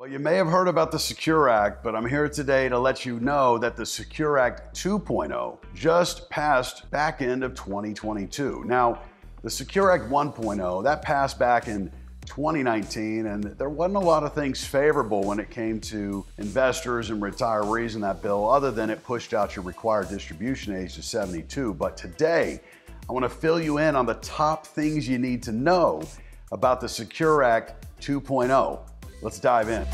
Well, you may have heard about the Secure Act, but I'm here today to let you know that the Secure Act 2.0 just passed back end of 2022. Now, the Secure Act 1.0, that passed back in 2019, and there wasn't a lot of things favorable when it came to investors and retirees in that bill, other than it pushed out your required distribution age to 72. But today, I want to fill you in on the top things you need to know about the Secure Act 2.0. Let's dive in.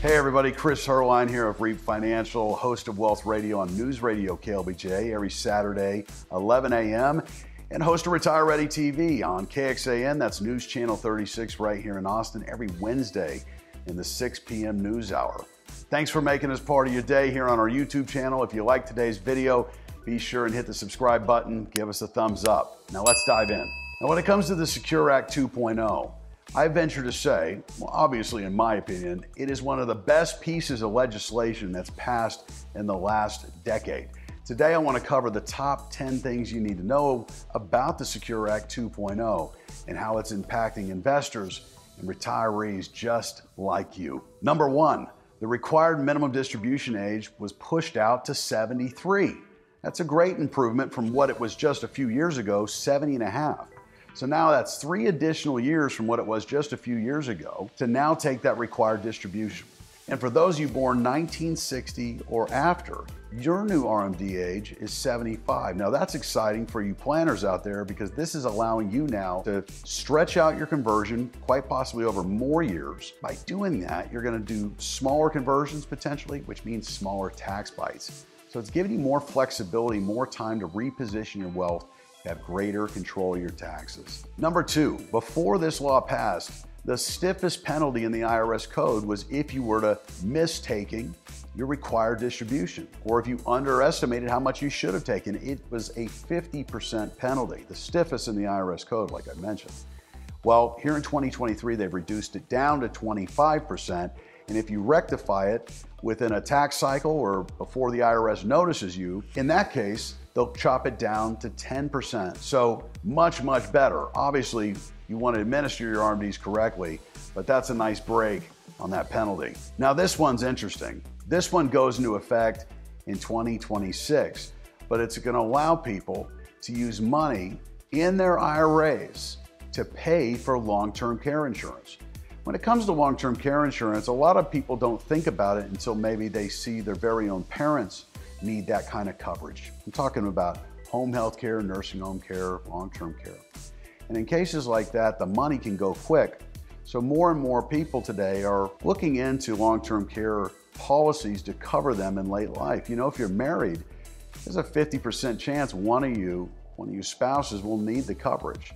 Hey everybody, Chris Heerlein here of REAP Financial, host of Wealth Radio on News Radio KLBJ every Saturday, 11 a.m., and host of Retire Ready TV on KXAN, that's News Channel 36 right here in Austin, every Wednesday in the 6 p.m. news hour. Thanks for making us part of your day here on our YouTube channel. If you like today's video, be sure and hit the subscribe button, give us a thumbs up. Now let's dive in. Now when it comes to the Secure Act 2.0, I venture to say, well, obviously in my opinion, it is one of the best pieces of legislation that's passed in the last decade. Today I want to cover the top 10 things you need to know about the Secure Act 2.0 and how it's impacting investors and retirees just like you. Number one, the required minimum distribution age was pushed out to 73. That's a great improvement from what it was just a few years ago, 70 and a half. So now that's 3 additional years from what it was just a few years ago to now take that required distribution. And for those of you born 1960 or after, your new RMD age is 75. Now that's exciting for you planners out there because this is allowing you now to stretch out your conversion quite possibly over more years. By doing that, you're going to do smaller conversions potentially, which means smaller tax bites. So it's giving you more flexibility, more time to reposition your wealth, have greater control of your taxes. Number two, before this law passed, the stiffest penalty in the IRS code was if you were to miss taking your required distribution, or if you underestimated how much you should have taken. It was a 50% penalty, the stiffest in the IRS code, like I mentioned. Well, here in 2023, they've reduced it down to 25%, and if you rectify it within a tax cycle or before the IRS notices you, in that case, they'll chop it down to 10%. So much, much better. Obviously, you want to administer your RMDs correctly, but that's a nice break on that penalty. Now, this one's interesting. This one goes into effect in 2026, but it's going to allow people to use money in their IRAs to pay for long-term care insurance. When it comes to long-term care insurance, a lot of people don't think about it until maybe they see their very own parents need that kind of coverage. I'm talking about home health care, nursing home care, long-term care. And in cases like that, the money can go quick. So more and more people today are looking into long-term care policies to cover them in late life. You know, if you're married, there's a 50% chance one of you spouses will need the coverage.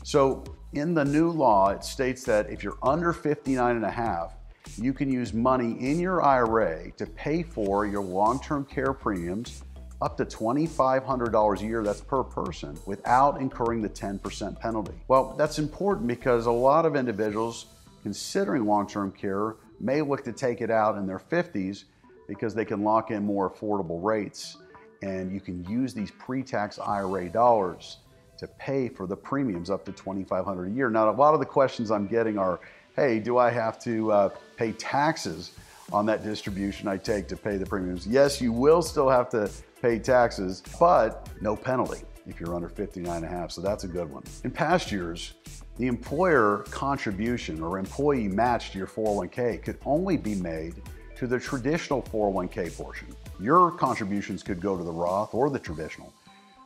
So in the new law, it states that if you're under 59 and a half, you can use money in your IRA to pay for your long-term care premiums up to $2,500 a year, that's per person, without incurring the 10% penalty. Well, that's important because a lot of individuals considering long-term care may look to take it out in their 50s because they can lock in more affordable rates, and you can use these pre-tax IRA dollars to pay for the premiums up to $2,500 a year. Now, a lot of the questions I'm getting are, hey, do I have to pay taxes on that distribution I take to pay the premiums? Yes, you will still have to pay taxes, but no penalty if you're under 59 and a half, so that's a good one. In past years, the employer contribution or employee match to your 401k could only be made to the traditional 401k portion. Your contributions could go to the Roth or the traditional,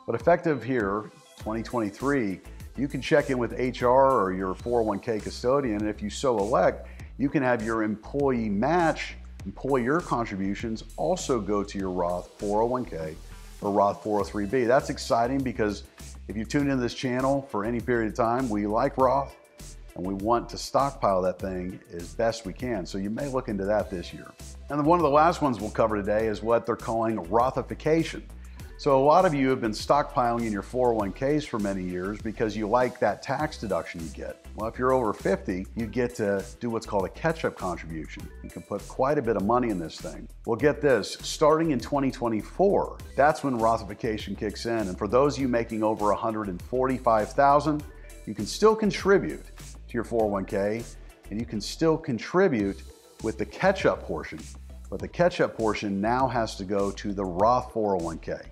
but effective here, 2023, you can check in with HR or your 401k custodian, and if you so elect, you can have your employee match, employer contributions also go to your Roth 401k or Roth 403b. That's exciting because if you tune into this channel for any period of time, we like Roth and we want to stockpile that thing as best we can. So you may look into that this year. And then one of the last ones we'll cover today is what they're calling Rothification. So a lot of you have been stockpiling in your 401ks for many years because you like that tax deduction you get. Well, if you're over 50, you get to do what's called a catch-up contribution. You can put quite a bit of money in this thing. Well, get this, starting in 2024, that's when Rothification kicks in. And for those of you making over $145,000, you can still contribute to your 401k, and you can still contribute with the catch-up portion. But the catch-up portion now has to go to the Roth 401k.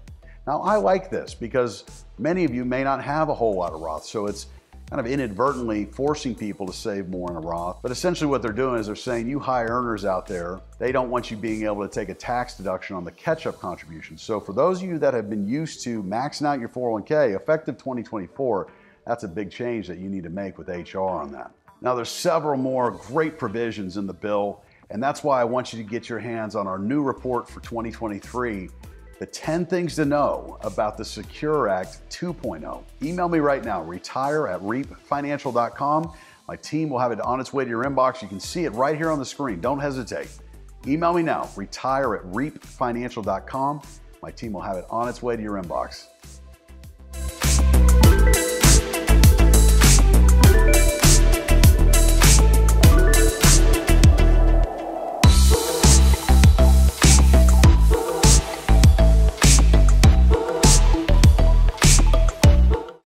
Now, I like this because many of you may not have a whole lot of Roth, so it's kind of inadvertently forcing people to save more in a Roth. But essentially what they're doing is they're saying, you high earners out there, they don't want you being able to take a tax deduction on the catch-up contribution. So for those of you that have been used to maxing out your 401k, effective 2024, that's a big change that you need to make with HR on that. Now, there's several more great provisions in the bill, and that's why I want you to get your hands on our new report for 2023, the 10 things to know about the Secure Act 2.0. Email me right now, retire@reapfinancial.com. My team will have it on its way to your inbox. You can see it right here on the screen. Don't hesitate. Email me now, retire@reapfinancial.com. My team will have it on its way to your inbox.